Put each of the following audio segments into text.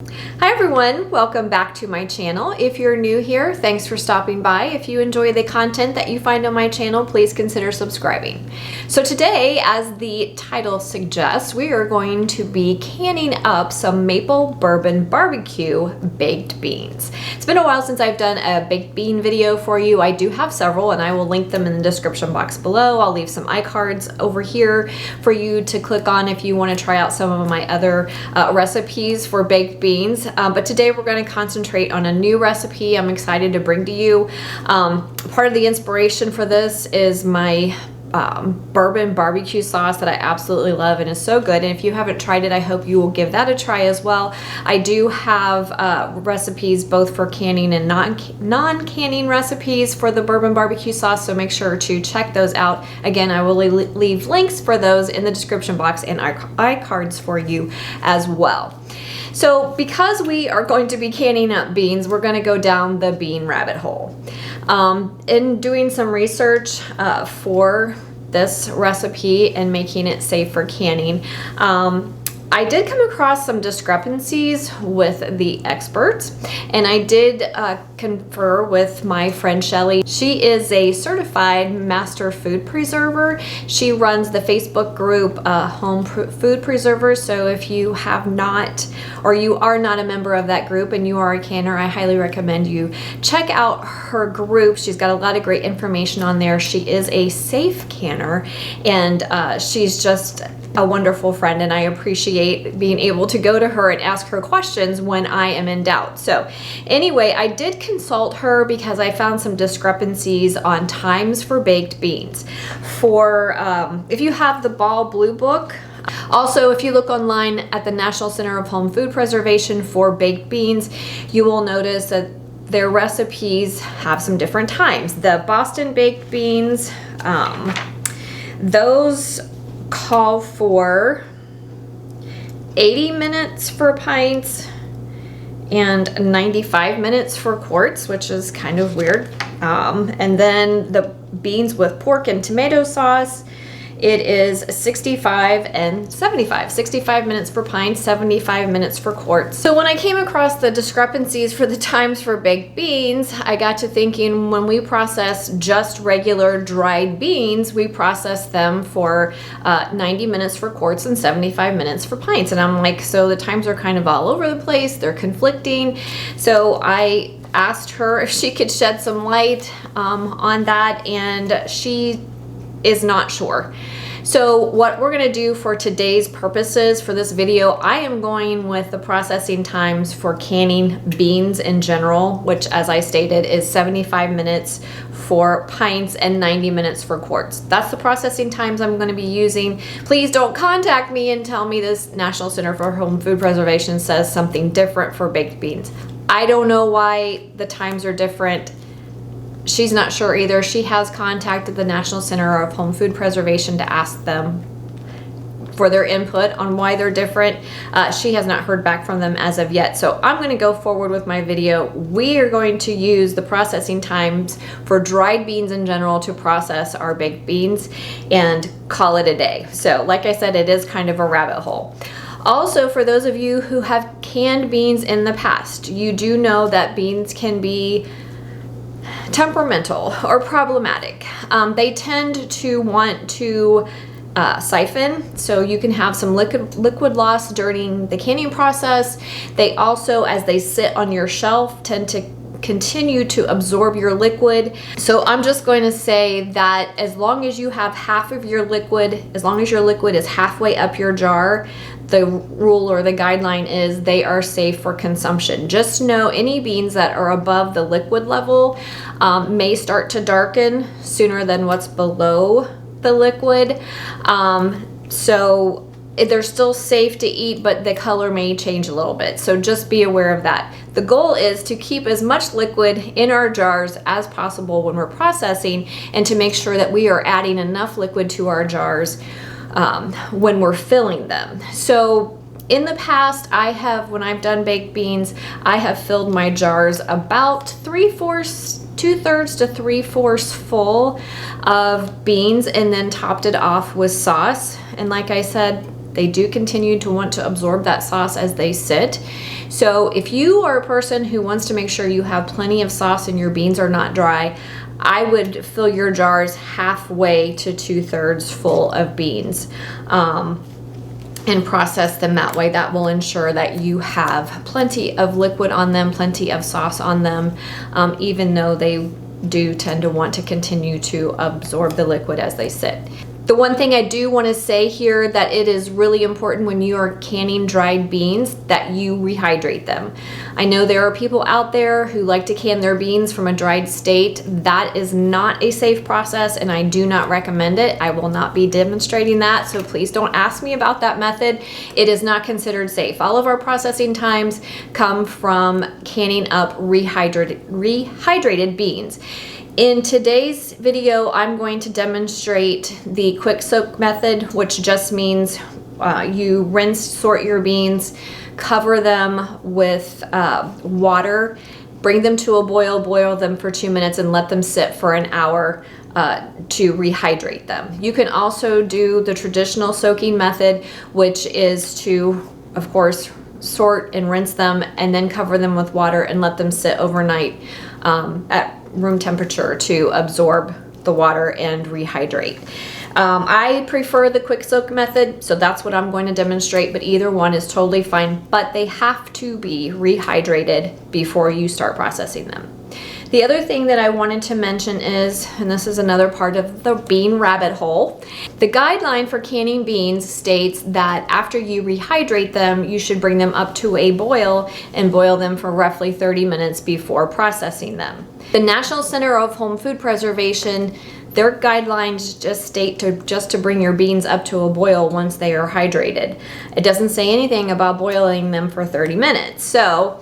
Hi everyone, welcome back to my channel. If you're new here, thanks for stopping by. If you enjoy the content that you find on my channel, please consider subscribing. So today, as the title suggests, we are going to be canning up some maple bourbon barbecue baked beans. It's been a while since I've done a baked bean video for you. I do have several and I will link them in the description box below. I'll leave some iCards over here for you to click on if you want to try out some of my other recipes for baked beans. But today we're going to concentrate on a new recipe I'm excited to bring to you. Part of the inspiration for this is my bourbon barbecue sauce that I absolutely love and is so good. And if you haven't tried it, I hope you will give that a try as well. I do have recipes both for canning and non-canning recipes for the bourbon barbecue sauce, so make sure to check those out. Again, I will leave links for those in the description box and iCards for you as well. So because we are going to be canning up beans, we're going to go down the bean rabbit hole. In doing some research for this recipe and making it safe for canning, I did come across some discrepancies with the experts, and I did confer with my friend Shelly. She is a certified master food preserver. She runs the Facebook group Home Food Preservers. So if you have not, or you are not a member of that group and you are a canner, I highly recommend you check out her group. She's got a lot of great information on there. She is a safe canner, and she's just a wonderful friend, and I appreciate being able to go to her and ask her questions when I am in doubt. So anyway, I did consult her because I found some discrepancies on times for baked beans. For if you have the Ball Blue Book, also if you look online at the National Center of Home Food Preservation for baked beans, you will notice that their recipes have some different times. The Boston baked beans, those call for 80 minutes for pints and 95 minutes for quarts, which is kind of weird. And then the beans with pork and tomato sauce, it is 65 and 75. 65 minutes for pints, 75 minutes for quarts. So when I came across the discrepancies for the times for baked beans, I got to thinking, when we process just regular dried beans, we process them for 90 minutes for quarts and 75 minutes for pints. And I'm like, so the times are kind of all over the place. They're conflicting. So I asked her if she could shed some light on that, and she is not sure. So what we're going to do for today's purposes for this video, I am going with the processing times for canning beans in general, which, as I stated, is 75 minutes for pints and 90 minutes for quarts. That's the processing times I'm going to be using. Please don't contact me and tell me this National Center for Home Food Preservation says something different for baked beans. I don't know why the times are different. She's not sure either. She has contacted the National Center of Home Food Preservation to ask them for their input on why they're different. She has not heard back from them as of yet. So I'm going to go forward with my video. We are going to use the processing times for dried beans in general to process our baked beans and call it a day. So like I said, it is kind of a rabbit hole. Also, for those of you who have canned beans in the past, you do know that beans can be temperamental or problematic. They tend to want to siphon, so you can have some liquid loss during the canning process. They also, as they sit on your shelf, tend to continue to absorb your liquid. So I'm just going to say that as long as you have half of your liquid, as long as your liquid is halfway up your jar, the rule or the guideline is they are safe for consumption. Just know any beans that are above the liquid level may start to darken sooner than what's below the liquid. So they're still safe to eat, but the color may change a little bit. So just be aware of that. The goal is to keep as much liquid in our jars as possible when we're processing, and to make sure that we are adding enough liquid to our jars when we're filling them. So in the past, when I've done baked beans, I have filled my jars about 2/3 to 3/4 full of beans, and then topped it off with sauce. And like I said, They do continue to want to absorb that sauce as they sit. So if you are a person who wants to make sure you have plenty of sauce and your beans are not dry, I would fill your jars halfway to 2/3 full of beans. And process them that way. That will ensure that you have plenty of liquid on them, plenty of sauce on them, even though they do tend to want to continue to absorb the liquid as they sit. The one thing I do want to say here, that it is really important when you are canning dried beans that you rehydrate them. I know there are people out there who like to can their beans from a dried state. That is not a safe process, and I do not recommend it. I will not be demonstrating that, so please don't ask me about that method. It is not considered safe. All of our processing times come from canning up rehydrated beans. In today's video, I'm going to demonstrate the quick soak method, which just means you rinse, sort your beans, cover them with water, bring them to a boil, boil them for 2 minutes, and let them sit for an hour to rehydrate them. You can also do the traditional soaking method, which is to, of course, sort and rinse them and then cover them with water and let them sit overnight at room temperature to absorb the water and rehydrate. I prefer the quick soak method, so that's what I'm going to demonstrate, but either one is totally fine, but they have to be rehydrated before you start processing them. The other thing that I wanted to mention is, and this is another part of the bean rabbit hole, the guideline for canning beans states that after you rehydrate them, you should bring them up to a boil and boil them for roughly 30 minutes before processing them. The National Center of Home Food Preservation, their guidelines just state to bring your beans up to a boil once they are hydrated. It doesn't say anything about boiling them for 30 minutes. So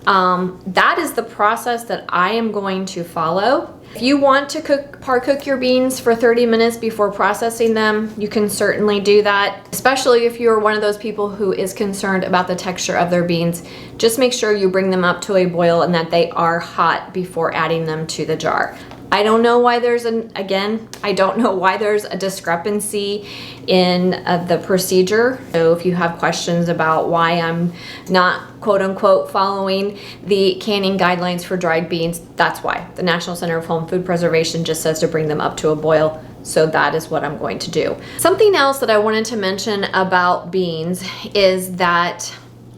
that is the process that I am going to follow. If you want to par cook your beans for 30 minutes before processing them, you can certainly do that, especially if you're one of those people who is concerned about the texture of their beans. Just make sure you bring them up to a boil and that they are hot before adding them to the jar. I don't know why there's I don't know why there's a discrepancy in the procedure. So if you have questions about why I'm not quote unquote following the canning guidelines for dried beans, that's why. The National Center of Home Food Preservation just says to bring them up to a boil. So that is what I'm going to do. Something else that I wanted to mention about beans is that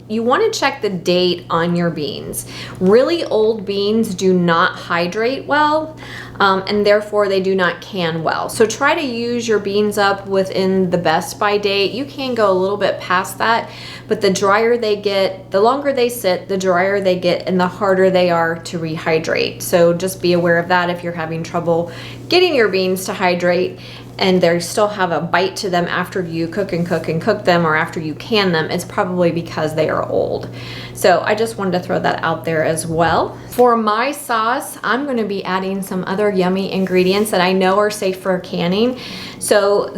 you want to check the date on your beans. Really old beans do not hydrate well, and therefore they do not can well. So try to use your beans up within the best by date. You can go a little bit past that, but the drier they get, the longer they sit, the drier they get, and the harder they are to rehydrate. So just be aware of that if you're having trouble getting your beans to hydrate and they still have a bite to them after you cook them, or after you can them, it's probably because they are old. So I just wanted to throw that out there as well. For my sauce, I'm going to be adding some other yummy ingredients that I know are safe for canning. So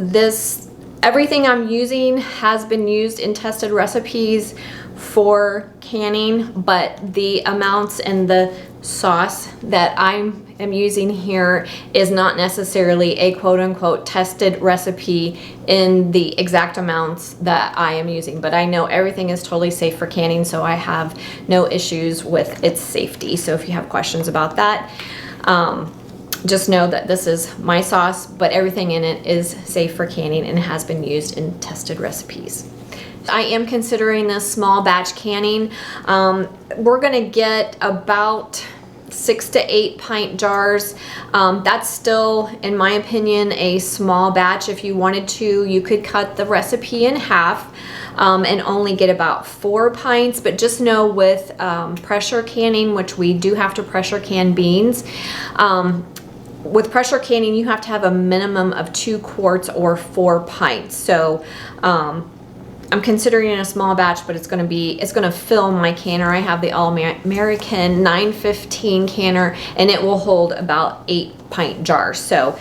everything I'm using has been used in tested recipes for canning, but the amounts and the sauce that I am using here is not necessarily a quote-unquote tested recipe in the exact amounts that I am using, but I know everything is totally safe for canning, so I have no issues with its safety. So if you have questions about that, just know that this is my sauce, but everything in it is safe for canning and has been used in tested recipes. I am considering this small batch canning. We're gonna get about 6 to 8 pint jars. That's still, in my opinion, a small batch. If you wanted to, you could cut the recipe in half and only get about 4 pints, but just know with pressure canning, which we do have to pressure can beans, with pressure canning, you have to have a minimum of 2 quarts or 4 pints. So I'm considering a small batch, but it's gonna fill my canner. I have the All-American 915 canner, and it will hold about 8 pint jars. So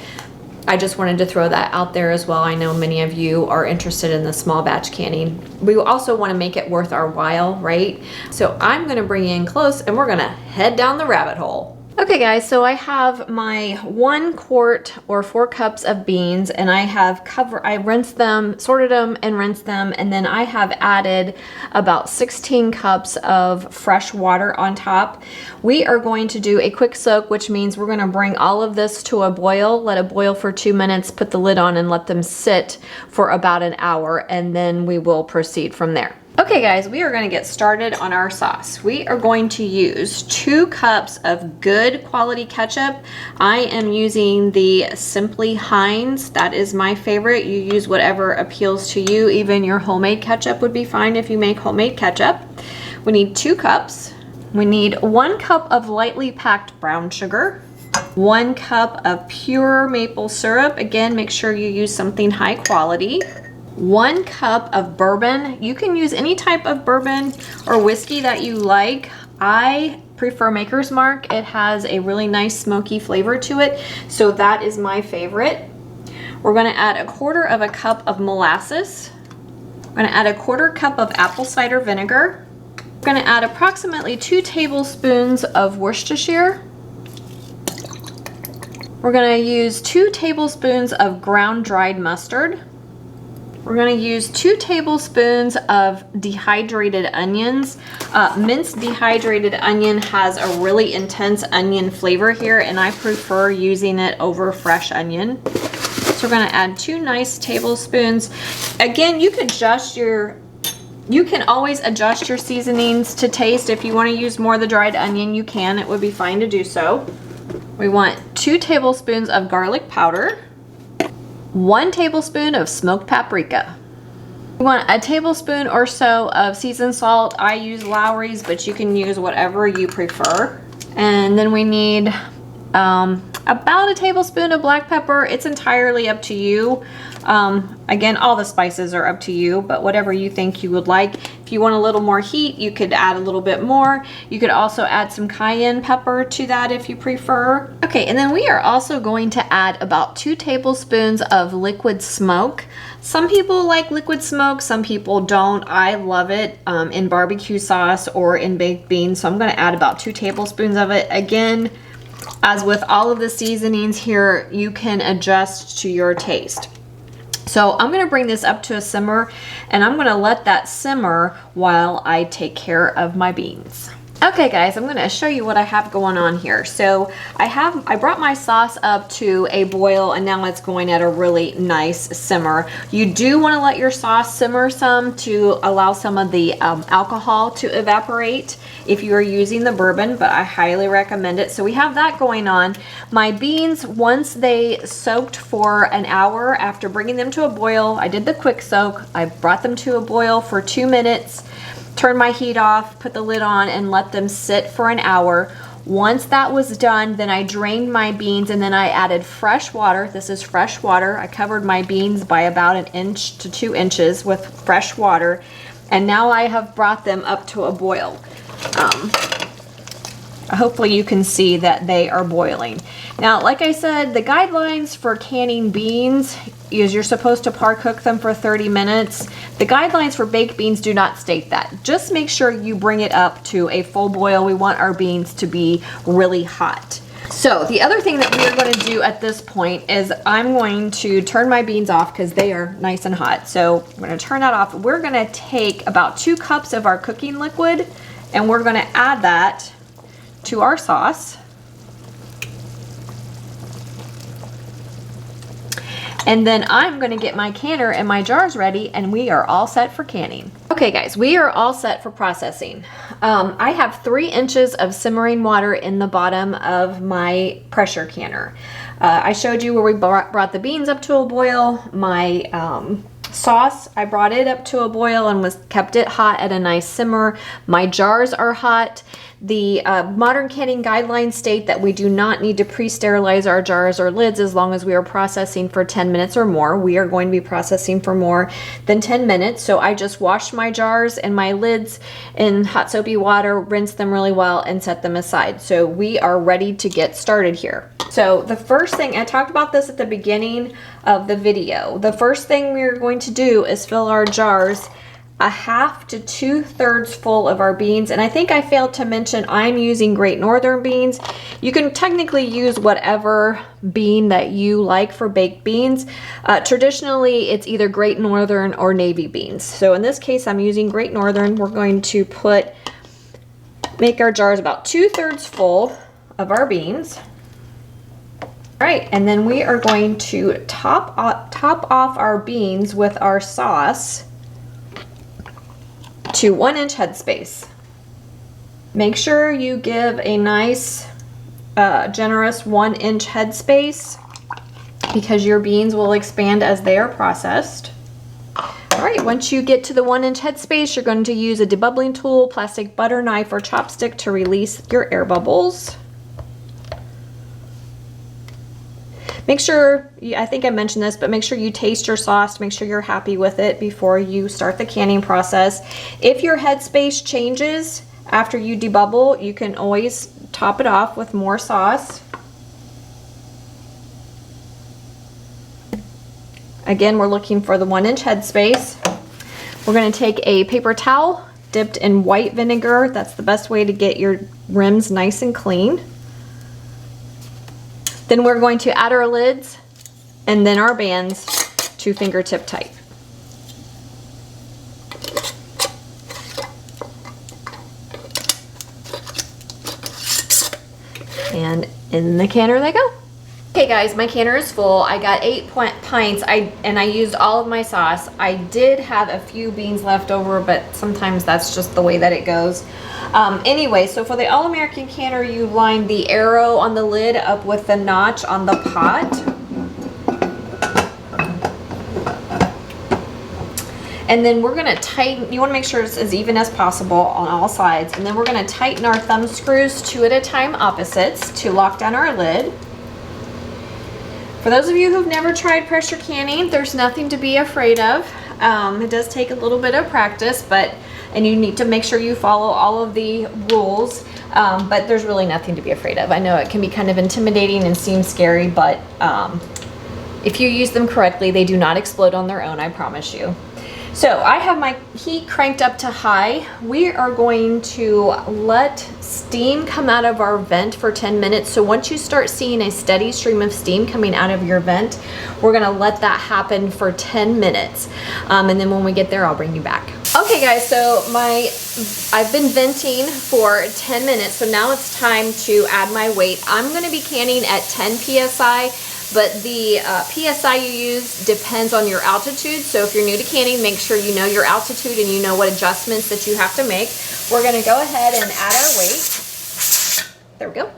I just wanted to throw that out there as well. I know many of you are interested in the small batch canning. We also want to make it worth our while, right? So I'm gonna bring you in close and we're gonna head down the rabbit hole. Okay guys, so I have my 1 quart or 4 cups of beans, and I rinsed them, sorted them and rinsed them, and then I have added about 16 cups of fresh water on top. We are going to do a quick soak, which means we're going to bring all of this to a boil, let it boil for 2 minutes, put the lid on and let them sit for about an hour, and then we will proceed from there. Okay guys, we are going to get started on our sauce. We are going to use 2 cups of good quality ketchup. I am using the Simply Heinz. That is my favorite. You use whatever appeals to you. Even your homemade ketchup would be fine if you make homemade ketchup. We need 2 cups. We need 1 cup of lightly packed brown sugar, 1 cup of pure maple syrup. Again, make sure you use something high quality. 1 cup of bourbon. You can use any type of bourbon or whiskey that you like. I prefer Maker's Mark. It has a really nice smoky flavor to it, so that is my favorite. We're going to add 1/4 cup of molasses. We're going to add 1/4 cup of apple cider vinegar. We're going to add approximately 2 tablespoons of Worcestershire. We're going to use 2 tablespoons of ground dried mustard. We're going to use 2 tablespoons of dehydrated onions. Minced dehydrated onion has a really intense onion flavor here, and I prefer using it over fresh onion. So we're going to add 2 nice tablespoons. Again, you can always adjust your seasonings to taste. If you want to use more of the dried onion, you can. It would be fine to do so. We want 2 tablespoons of garlic powder. 1 tablespoon of smoked paprika. You want 1 tablespoon or so of seasoned salt. I use Lowry's, but you can use whatever you prefer. And then we need about 1 tablespoon of black pepper. It's entirely up to you. Again, all the spices are up to you, but whatever you think you would like. If you want a little more heat, you could add a little bit more. You could also add some cayenne pepper to that if you prefer. Okay, and then we are also going to add about 2 tablespoons of liquid smoke. Some people like liquid smoke, some people don't. I love it in barbecue sauce or in baked beans, so I'm going to add about 2 tablespoons of it. Again, as with all of the seasonings here, you can adjust to your taste. So I'm going to bring this up to a simmer, and I'm going to let that simmer while I take care of my beans. Okay guys, I'm going to show you what I have going on here. So I brought my sauce up to a boil, and now it's going at a really nice simmer. You do want to let your sauce simmer some to allow some of the alcohol to evaporate if you are using the bourbon, but I highly recommend it. So we have that going on. My beans, once they soaked for an hour after bringing them to a boil, I did the quick soak. I brought them to a boil for 2 minutes. Turn my heat off, put the lid on, and let them sit for an hour. Once that was done, then I drained my beans, and then I added fresh water. This is fresh water. I covered my beans by about 1 inch to 2 inches with fresh water, and now I have brought them up to a boil. Hopefully you can see that they are boiling. Now, like I said, the guidelines for canning beans is you're supposed to par cook them for 30 minutes. The guidelines for baked beans do not state that. Just make sure you bring it up to a full boil. We want our beans to be really hot. So the other thing that we are going to do at this point is I'm going to turn my beans off because they are nice and hot. So I'm going to turn that off. We're going to take about 2 cups of our cooking liquid, and we're going to add that to our sauce. And then I'm going to get my canner and my jars ready, and we are all set for canning. Okay guys, we are all set for processing. I have 3 inches of simmering water in the bottom of my pressure canner. I showed you where we brought the beans up to a boil. My sauce, I brought it up to a boil and kept it hot at a nice simmer. My jars are hot. The modern canning guidelines state that we do not need to pre-sterilize our jars or lids as long as we are processing for 10 minutes or more. We are going to be processing for more than 10 minutes. So I just washed my jars and my lids in hot soapy water, rinsed them really well, and set them aside. So we are ready to get started here. So the first thing, I talked about this at the beginning of the video. The first thing we're going to do is fill our jars 1/2 to 2/3 full of our beans. And I think I failed to mention I'm using Great Northern beans. You can technically use whatever bean that you like for baked beans. Traditionally, it's either Great Northern or navy beans. So in this case, I'm using Great Northern. We're going to make our jars about 2/3 full of our beans. All right, and then we are going to top off our beans with our sauce to 1-inch headspace. Make sure you give a nice, generous 1-inch headspace because your beans will expand as they are processed. All right, once you get to the 1-inch headspace, you're going to use a debubbling tool, plastic butter knife, or chopstick to release your air bubbles. Make sure, I think I mentioned this, but make sure you taste your sauce, make sure you're happy with it before you start the canning process. If your headspace changes after you debubble, you can always top it off with more sauce. Again, we're looking for the 1-inch headspace. We're gonna take a paper towel dipped in white vinegar. That's the best way to get your rims nice and clean. Then we're going to add our lids and then our bands to fingertip tight. And in the canner they go. Okay guys, my canner is full. I got 8 pints and I used all of my sauce. I did have a few beans left over, but sometimes that's just the way that it goes. Anyway, so for the All-American canner, you line the arrow on the lid up with the notch on the pot. And then we're gonna tighten, you wanna make sure it's as even as possible on all sides. And then we're gonna tighten our thumb screws 2 at a time opposites to lock down our lid. For those of you who've never tried pressure canning, there's nothing to be afraid of. It does take a little bit of practice, and you need to make sure you follow all of the rules, but there's really nothing to be afraid of. I know it can be kind of intimidating and seem scary, but if you use them correctly, they do not explode on their own, I promise you. So I have my heat cranked up to high. We are going to let steam come out of our vent for 10 minutes. So once you start seeing a steady stream of steam coming out of your vent, we're gonna let that happen for 10 minutes. And then when we get there, I'll bring you back. Okay guys, so I've been venting for 10 minutes. So now it's time to add my weight. I'm gonna be canning at 10 PSI. But the PSI you use depends on your altitude. So if you're new to canning, make sure you know your altitude and you know what adjustments that you have to make. We're gonna go ahead and add our weight. There we go.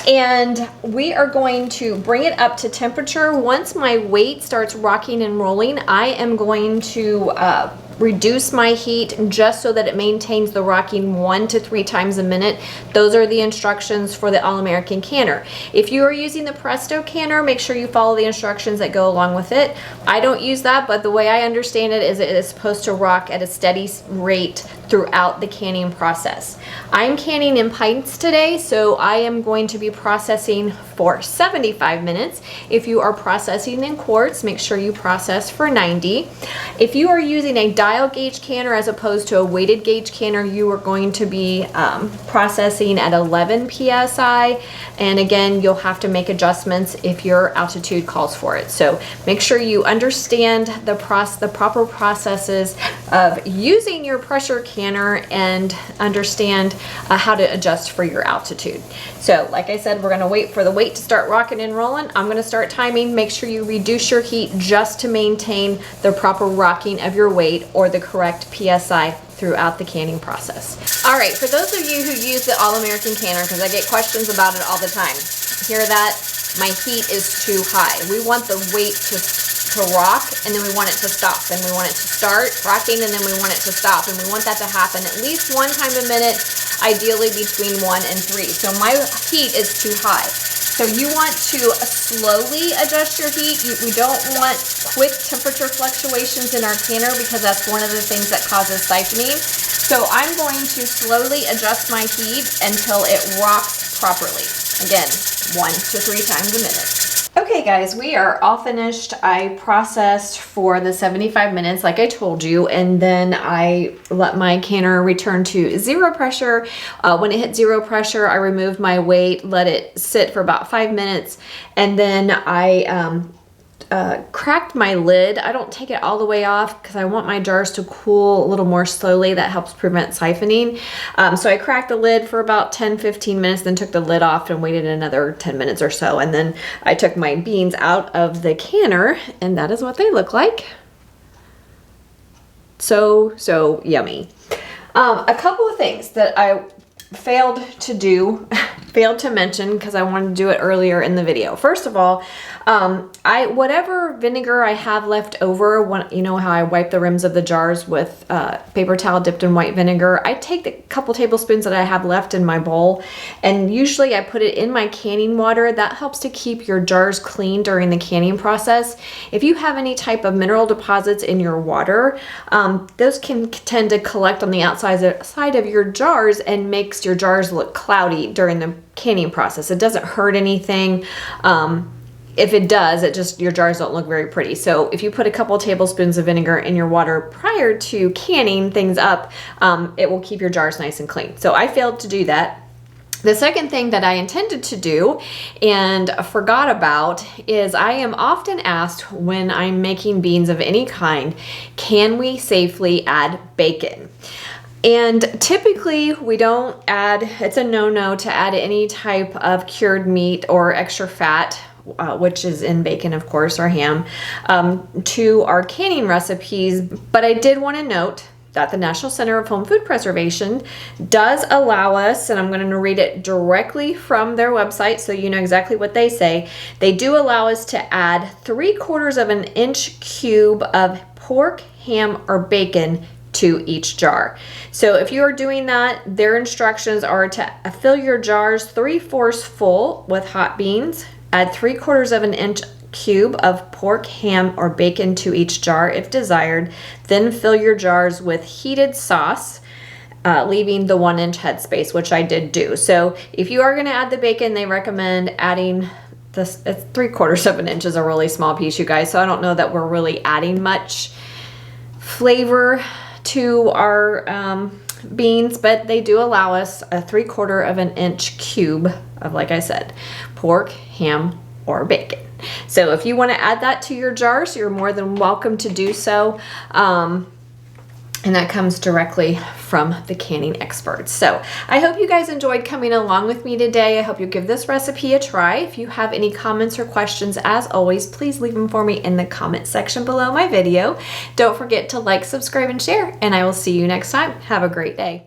And we are going to bring it up to temperature. Once my weight starts rocking and rolling, I am going to reduce my heat just so that it maintains the rocking 1 to 3 times a minute. Those are the instructions for the All-American canner. If you are using the Presto canner, make sure you follow the instructions that go along with it. I don't use that, but the way I understand it is supposed to rock at a steady rate throughout the canning process. I'm canning in pints today, so I am going to be processing for 75 minutes. If you are processing in quarts, make sure you process for 90. If you are using a dial gauge canner as opposed to a weighted gauge canner, you are going to be processing at 11 PSI. And again, you'll have to make adjustments if your altitude calls for it. So make sure you understand the proper processes of using your pressure canner and understand how to adjust for your altitude. So like I said, we're gonna wait for the weight to start rocking and rolling. I'm gonna start timing. Make sure you reduce your heat just to maintain the proper rocking of your weight or the correct PSI throughout the canning process. All right, for those of you who use the All-American canner, because I get questions about it all the time, hear that? My heat is too high. We want the weight to rock, and then we want it to stop. Then we want it to start rocking, and then we want it to stop. And we want that to happen at least 1 time a minute, ideally between 1 and 3. So my heat is too high. So you want to slowly adjust your heat. We don't want quick temperature fluctuations in our canner because that's one of the things that causes siphoning. So I'm going to slowly adjust my heat until it rocks properly. Again, 1 to 3 times a minute. Okay guys, we are all finished. I processed for the 75 minutes like I told you, and then I let my canner return to zero pressure. When it hit zero pressure, I removed my weight, let it sit for about 5 minutes, and then I cracked my lid. I don't take it all the way off because I want my jars to cool a little more slowly. That helps prevent siphoning. So I cracked the lid for about 10-15 minutes, then took the lid off and waited another 10 minutes or so. And then I took my beans out of the canner, and that is what they look like. So yummy. A couple of things that I failed to mention because I wanted to do it earlier in the video. First of all, whatever vinegar I have left over, when you know how I wipe the rims of the jars with paper towel dipped in white vinegar, I take the couple tablespoons that I have left in my bowl, and usually I put it in my canning water. That helps to keep your jars clean during the canning process. If you have any type of mineral deposits in your water, those can tend to collect on the outside of your jars and makes your jars look cloudy during the canning process. It doesn't hurt anything. If it does, your jars don't look very pretty. So if you put a couple tablespoons of vinegar in your water prior to canning things up, it will keep your jars nice and clean. So I failed to do that. The second thing that I intended to do and forgot about is I am often asked when I'm making beans of any kind, can we safely add bacon? And typically we don't add, it's a no-no to add any type of cured meat or extra fat, which is in bacon, of course, or ham, to our canning recipes. But I did want to note that the National Center of Home Food Preservation does allow us, and I'm going to read it directly from their website so you know exactly what they say. They do allow us to add 3/4 of an inch cube of pork, ham, or bacon to each jar. So if you are doing that, their instructions are to fill your jars 3/4 full with hot beans, add 3/4 of an inch cube of pork, ham, or bacon to each jar if desired, then fill your jars with heated sauce, leaving the 1-inch headspace, which I did do. So if you are going to add the bacon, they recommend adding this. It's 3/4 of an inch is a really small piece, you guys, so I don't know that we're really adding much flavor to our beans, but they do allow us a 3/4 of an inch cube of, like I said, pork, ham, or bacon. So if you want to add that to your jars, you're more than welcome to do so. And that comes directly from the canning experts. So I hope you guys enjoyed coming along with me today. I hope you give this recipe a try. If you have any comments or questions, as always, please leave them for me in the comment section below my video. Don't forget to like, subscribe, and share, and I will see you next time. Have a great day.